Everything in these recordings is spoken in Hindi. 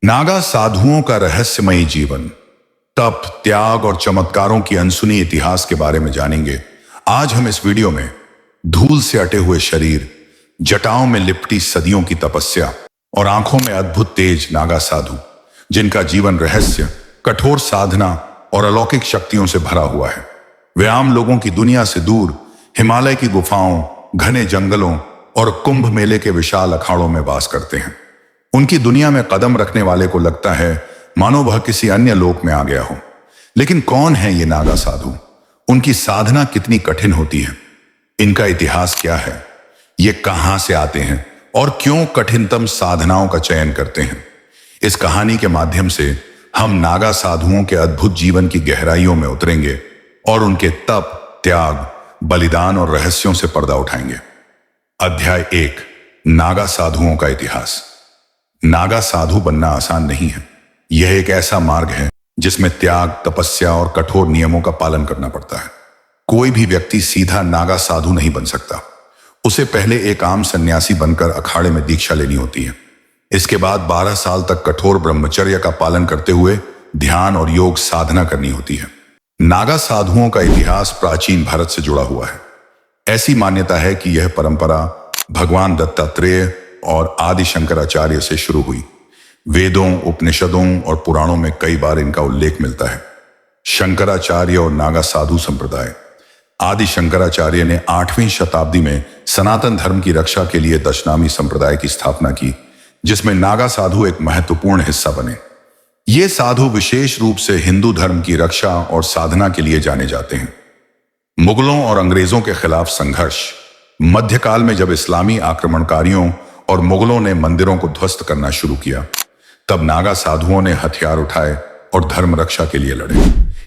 नागा साधुओं का रहस्यमयी जीवन, तप, त्याग और चमत्कारों की अनसुनी इतिहास के बारे में जानेंगे। आज हम इस वीडियो में धूल से अटे हुए शरीर, जटाओं में लिपटी सदियों की तपस्या और आंखों में अद्भुत तेज नागा साधु, जिनका जीवन रहस्य, कठोर साधना और अलौकिक शक्तियों से भरा हुआ है। वे आम लोगों की दुनिया से दूर हिमालय की गुफाओं, घने जंगलों और कुंभ मेले के विशाल अखाड़ों में वास करते हैं। उनकी दुनिया में कदम रखने वाले को लगता है मानो वह किसी अन्य लोक में आ गया हो। लेकिन कौन है ये नागा साधु? उनकी साधना कितनी कठिन होती है? इनका इतिहास क्या है? ये कहां से आते हैं और क्यों कठिनतम साधनाओं का चयन करते हैं? इस कहानी के माध्यम से हम नागा साधुओं के अद्भुत जीवन की गहराइयों में उतरेंगे और उनके तप, त्याग, बलिदान और रहस्यों से पर्दा उठाएंगे। अध्याय 1, नागा साधुओं का इतिहास। नागा साधु बनना आसान नहीं है। यह एक ऐसा मार्ग है जिसमें त्याग, तपस्या और कठोर नियमों का पालन करना पड़ता है। कोई भी व्यक्ति सीधा नागा साधु नहीं बन सकता। उसे पहले एक आम सन्यासी बनकर अखाड़े में दीक्षा लेनी होती है। इसके बाद 12 साल तक कठोर ब्रह्मचर्य का पालन करते हुए ध्यान और योग साधना करनी होती है। नागा साधुओं का इतिहास प्राचीन भारत से जुड़ा हुआ है। ऐसी मान्यता है कि यह परंपरा भगवान दत्तात्रेय और आदि शंकराचार्य से शुरू हुई। वेदों, उपनिषदों और पुराणों में कई बार इनका उल्लेख मिलता है। शंकराचार्य और नागा साधु संप्रदाय। आदि शंकराचार्य ने 8वीं शताब्दी में सनातन धर्म की रक्षा के लिए दशनामी संप्रदाय की स्थापना की, जिसमें नागा साधु एक महत्वपूर्ण हिस्सा बने। ये साधु विशेष रूप से हिंदू धर्म की रक्षा और साधना के लिए जाने जाते हैं। मुगलों और अंग्रेजों के खिलाफ संघर्ष। मध्यकाल में जब इस्लामी आक्रमणकारियों और मुगलों ने मंदिरों को ध्वस्त करना शुरू किया, तब नागा साधुओं ने हथियार उठाए और धर्म रक्षा के लिए लड़े।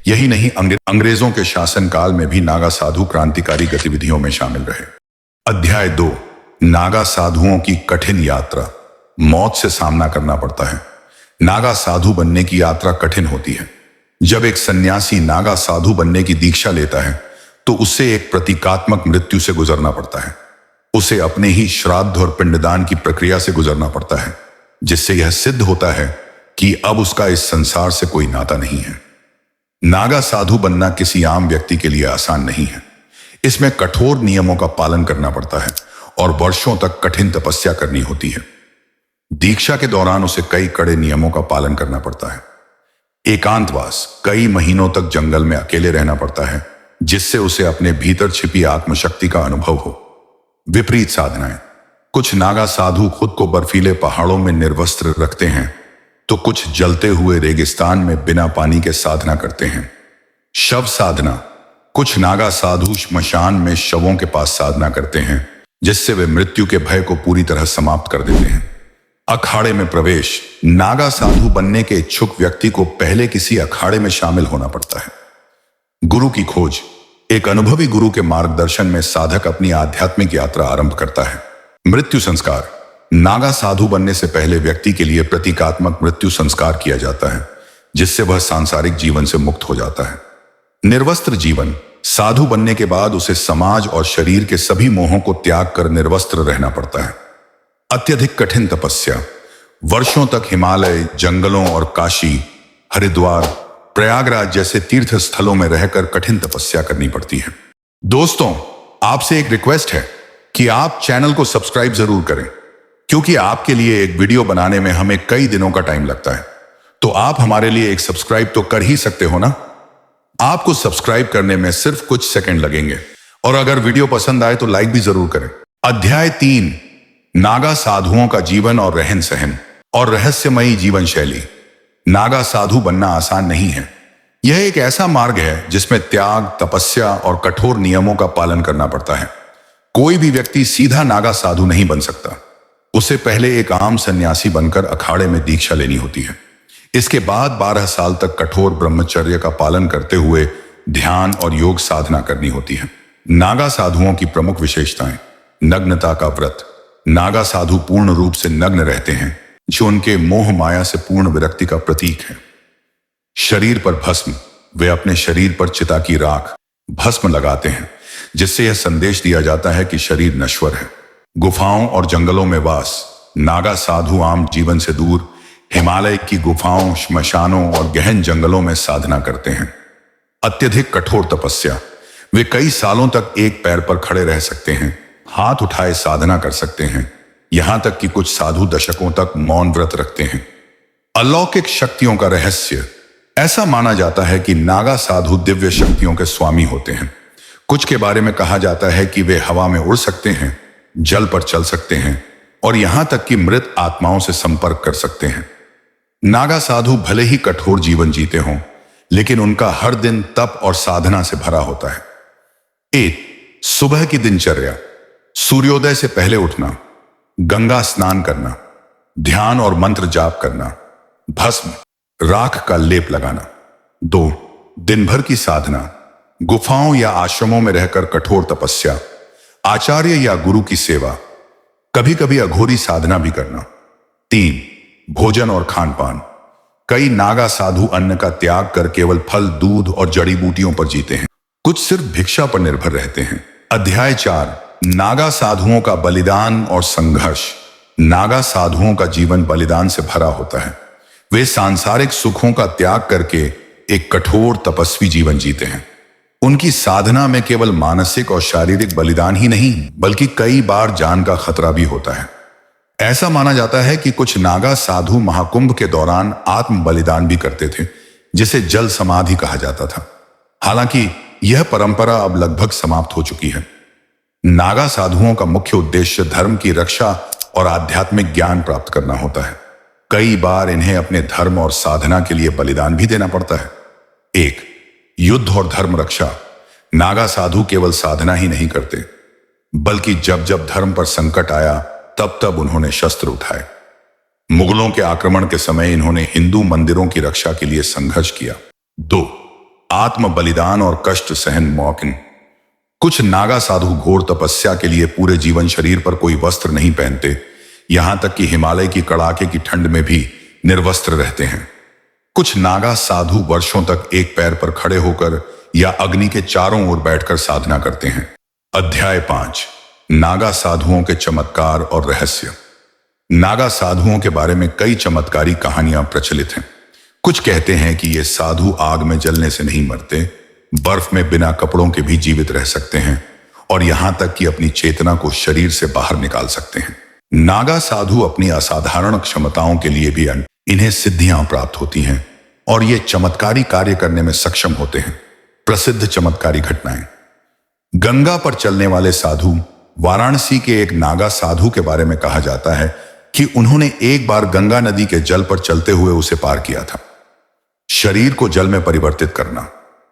यही नहीं, अंग्रेजों के शासनकाल में भी नागा साधु क्रांतिकारी गतिविधियों में शामिल रहे। अध्याय 2, नागा साधुओं की कठिन यात्रा। मौत से सामना करना पड़ता है। नागा साधु बनने की यात्रा कठिन होती है। जब एक सन्यासी नागा साधु बनने की दीक्षा लेता है तो उसे एक प्रतीकात्मक मृत्यु से गुजरना पड़ता है। उसे अपने ही श्राद्ध और पिंडदान की प्रक्रिया से गुजरना पड़ता है, जिससे यह सिद्ध होता है कि अब उसका इस संसार से कोई नाता नहीं है। नागा साधु बनना किसी आम व्यक्ति के लिए आसान नहीं है। इसमें कठोर नियमों का पालन करना पड़ता है और वर्षों तक कठिन तपस्या करनी होती है। दीक्षा के दौरान उसे कई कड़े नियमों का पालन करना पड़ता है। एकांतवास, कई महीनों तक जंगल में अकेले रहना पड़ता है, जिससे उसे अपने भीतर छिपी आत्मशक्ति का अनुभव हो। विपरीत साधनाएं। कुछ नागा साधु खुद को बर्फीले पहाड़ों में निर्वस्त्र रखते हैं, तो कुछ जलते हुए रेगिस्तान में बिना पानी के साधना करते हैं। शव साधना। कुछ नागा साधु श्मशान में शवों के पास साधना करते हैं, जिससे वे मृत्यु के भय को पूरी तरह समाप्त कर देते हैं। अखाड़े में प्रवेश। नागा साधु बनने के इच्छुक व्यक्ति को पहले किसी अखाड़े में शामिल होना पड़ता है। गुरु की खोज। एक अनुभवी गुरु के मार्गदर्शन में साधक अपनी आध्यात्मिक यात्रा आरंभ करता है। मृत्यु संस्कार। नागा साधु बनने से पहले व्यक्ति के लिए प्रतीकात्मक मृत्यु संस्कार किया जाता है, जिससे वह सांसारिक जीवन से मुक्त हो जाता है। निर्वस्त्र जीवन। साधु बनने के बाद उसे समाज और शरीर के सभी मोहों को त्याग कर निर्वस्त्र रहना पड़ता है। अत्यधिक कठिन तपस्या। वर्षों तक हिमालय, जंगलों और काशी, हरिद्वार, प्रयागराज जैसे तीर्थ स्थलों में रहकर कठिन तपस्या करनी पड़ती है। दोस्तों, आपसे एक रिक्वेस्ट है कि आप चैनल को सब्सक्राइब जरूर करें, क्योंकि आपके लिए एक वीडियो बनाने में हमें कई दिनों का टाइम लगता है। तो आप हमारे लिए एक सब्सक्राइब तो कर ही सकते हो ना? आपको सब्सक्राइब करने में सिर्फ कुछ सेकंड लगेंगे, और अगर वीडियो पसंद आए तो लाइक भी जरूर करें। अध्याय 3, नागा साधुओं का जीवन और रहन सहन और रहस्यमयी जीवन शैली। नागा साधु बनना आसान नहीं है। यह एक ऐसा मार्ग है जिसमें त्याग, तपस्या और कठोर नियमों का पालन करना पड़ता है। कोई भी व्यक्ति सीधा नागा साधु नहीं बन सकता। उसे पहले एक आम सन्यासी बनकर अखाड़े में दीक्षा लेनी होती है। इसके बाद 12 साल तक कठोर ब्रह्मचर्य का पालन करते हुए ध्यान और योग साधना करनी होती है। नागा साधुओं की प्रमुख विशेषताएं। नग्नता का व्रत। नागा साधु पूर्ण रूप से नग्न रहते हैं, जो उनके मोह माया से पूर्ण विरक्ति का प्रतीक है। शरीर पर भस्म। वे अपने शरीर पर चिता की राख, भस्म लगाते हैं, जिससे यह संदेश दिया जाता है कि शरीर नश्वर है। गुफाओं और जंगलों में वास। नागा साधु आम जीवन से दूर हिमालय की गुफाओं, श्मशानों और गहन जंगलों में साधना करते हैं। अत्यधिक कठोर तपस्या, वे कई सालों तक एक पैर पर खड़े रह सकते हैं, हाथ उठाए साधना कर सकते हैं, यहां तक कि कुछ साधु दशकों तक मौन व्रत रखते हैं। अलौकिक शक्तियों का रहस्य, ऐसा माना जाता है कि नागा साधु दिव्य शक्तियों के स्वामी होते हैं। कुछ के बारे में कहा जाता है कि वे हवा में उड़ सकते हैं, जल पर चल सकते हैं और यहां तक कि मृत आत्माओं से संपर्क कर सकते हैं। नागा साधु भले ही कठोर जीवन जीते हों, लेकिन उनका हर दिन तप और साधना से भरा होता है। 1. सुबह की दिनचर्या, सूर्योदय से पहले उठना, गंगा स्नान करना, ध्यान और मंत्र जाप करना, भस्म राख का लेप लगाना। 2. दिन भर की साधना, गुफाओं या आश्रमों में रहकर कठोर तपस्या, आचार्य या गुरु की सेवा, कभी कभी अघोरी साधना भी करना। 3. भोजन और खान पान, कई नागा साधु अन्न का त्याग कर केवल फल, दूध और जड़ी बूटियों पर जीते हैं, कुछ सिर्फ भिक्षा पर निर्भर रहते हैं। अध्याय 4, नागा साधुओं का बलिदान और संघर्ष। नागा साधुओं का जीवन बलिदान से भरा होता है। वे सांसारिक सुखों का त्याग करके एक कठोर तपस्वी जीवन जीते हैं। उनकी साधना में केवल मानसिक और शारीरिक बलिदान ही नहीं, बल्कि कई बार जान का खतरा भी होता है। ऐसा माना जाता है कि कुछ नागा साधु महाकुंभ के दौरान आत्म बलिदान भी करते थे, जिसे जल समाधि कहा जाता था। हालांकि यह परंपरा अब लगभग समाप्त हो चुकी है। नागा साधुओं का मुख्य उद्देश्य धर्म की रक्षा और आध्यात्मिक ज्ञान प्राप्त करना होता है। कई बार इन्हें अपने धर्म और साधना के लिए बलिदान भी देना पड़ता है। 1. युद्ध और धर्म रक्षा। नागा साधु केवल साधना ही नहीं करते, बल्कि जब जब धर्म पर संकट आया तब तब उन्होंने शस्त्र उठाए। मुगलों के आक्रमण के समय इन्होंने हिंदू मंदिरों की रक्षा के लिए संघर्ष किया। 2. आत्म बलिदान और कष्ट सहन मौकिन। कुछ नागा साधु घोर तपस्या के लिए पूरे जीवन शरीर पर कोई वस्त्र नहीं पहनते, यहां तक कि हिमालय की कड़ाके की ठंड में भी निर्वस्त्र रहते हैं। कुछ नागा साधु वर्षों तक एक पैर पर खड़े होकर या अग्नि के चारों ओर बैठकर साधना करते हैं। अध्याय 5, नागा साधुओं के चमत्कार और रहस्य। नागा साधुओं के बारे में कई चमत्कारी कहानियां प्रचलित हैं। कुछ कहते हैं कि ये साधु आग में जलने से नहीं मरते, बर्फ में बिना कपड़ों के भी जीवित रह सकते हैं और यहां तक कि अपनी चेतना को शरीर से बाहर निकाल सकते हैं। नागा साधु अपनी असाधारण क्षमताओं के लिए भी इन्हें सिद्धियां प्राप्त होती हैं और ये चमत्कारी कार्य करने में सक्षम होते हैं। प्रसिद्ध चमत्कारी घटनाएं। गंगा पर चलने वाले साधु। वाराणसी के एक नागा साधु के बारे में कहा जाता है कि उन्होंने एक बार गंगा नदी के जल पर चलते हुए उसे पार किया था। शरीर को जल में परिवर्तित करना।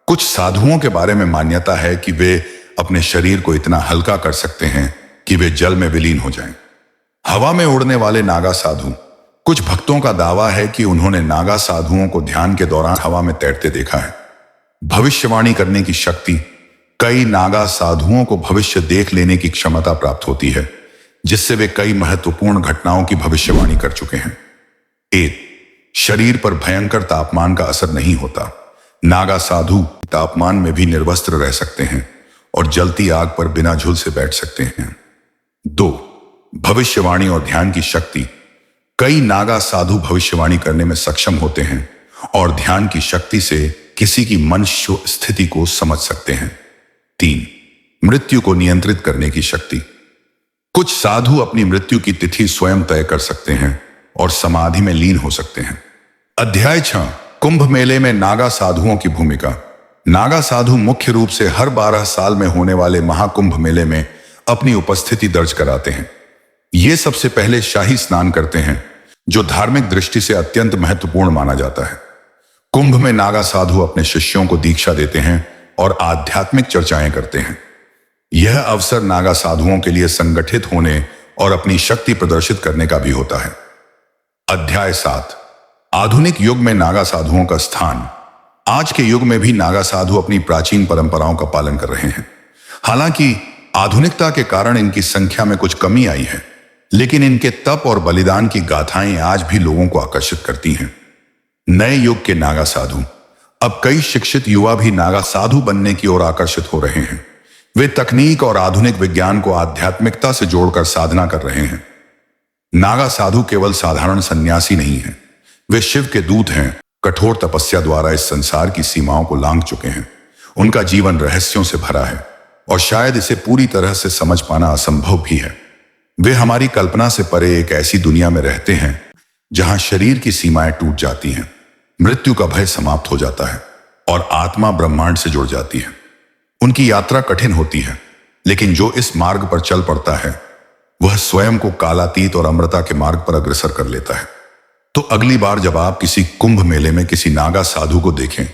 कुछ साधुओं के बारे में मान्यता है कि वे अपने शरीर को इतना हल्का कर सकते हैं कि वे जल में विलीन हो जाएं। हवा में उड़ने वाले नागा साधु। कुछ भक्तों का दावा है कि उन्होंने नागा साधुओं को ध्यान के दौरान हवा में तैरते देखा है। भविष्यवाणी करने की शक्ति। कई नागा साधुओं को भविष्य देख लेने की क्षमता प्राप्त होती है, जिससे वे कई महत्वपूर्ण घटनाओं की भविष्यवाणी कर चुके हैं। 1. शरीर पर भयंकर तापमान का असर नहीं होता। नागा साधु तापमान में भी निर्वस्त्र रह सकते हैं और जलती आग पर बिना झुलसे बैठ सकते हैं। 2. भविष्यवाणी और ध्यान की शक्ति। कई नागा साधु भविष्यवाणी करने में सक्षम होते हैं और ध्यान की शक्ति से किसी की मनुष्य स्थिति को समझ सकते हैं। 3. मृत्यु को नियंत्रित करने की शक्ति। कुछ साधु अपनी मृत्यु की तिथि स्वयं तय कर सकते हैं और समाधि में लीन हो सकते हैं। अध्याय 6, कुंभ मेले में नागा साधुओं की भूमिका। नागा साधु मुख्य रूप से हर 12 साल में होने वाले महाकुंभ मेले में अपनी उपस्थिति दर्ज कराते हैं। ये सबसे पहले शाही स्नान करते हैं, जो धार्मिक दृष्टि से अत्यंत महत्वपूर्ण माना जाता है। कुंभ में नागा साधु अपने शिष्यों को दीक्षा देते हैं और आध्यात्मिक चर्चाएं करते हैं। यह अवसर नागा साधुओं के लिए संगठित होने और अपनी शक्ति प्रदर्शित करने का भी होता है। अध्याय 7, आधुनिक युग में नागा साधुओं का स्थान। आज के युग में भी नागा साधु अपनी प्राचीन परंपराओं का पालन कर रहे हैं। हालांकि आधुनिकता के कारण इनकी संख्या में कुछ कमी आई है, लेकिन इनके तप और बलिदान की गाथाएं आज भी लोगों को आकर्षित करती हैं। नए युग के नागा साधु। अब कई शिक्षित युवा भी नागा साधु बनने की ओर आकर्षित हो रहे हैं। वे तकनीक और आधुनिक विज्ञान को आध्यात्मिकता से जोड़कर साधना कर रहे हैं। नागा साधु केवल साधारण सन्यासी नहीं है, वे शिव के दूत हैं, कठोर तपस्या द्वारा इस संसार की सीमाओं को लांघ चुके हैं। उनका जीवन रहस्यों से भरा है और शायद इसे पूरी तरह से समझ पाना असंभव भी है। वे हमारी कल्पना से परे एक ऐसी दुनिया में रहते हैं जहां शरीर की सीमाएं टूट जाती हैं, मृत्यु का भय समाप्त हो जाता है और आत्मा ब्रह्मांड से जुड़ जाती है। उनकी यात्रा कठिन होती है, लेकिन जो इस मार्ग पर चल पड़ता है वह स्वयं को कालातीत और अमृता के मार्ग पर अग्रसर कर लेता है। तो अगली बार जब आप किसी कुंभ मेले में किसी नागा साधु को देखें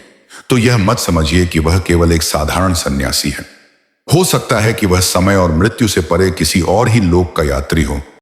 तो यह मत समझिए कि वह केवल एक साधारण सन्यासी है। हो सकता है कि वह समय और मृत्यु से परे किसी और ही लोक का यात्री हो।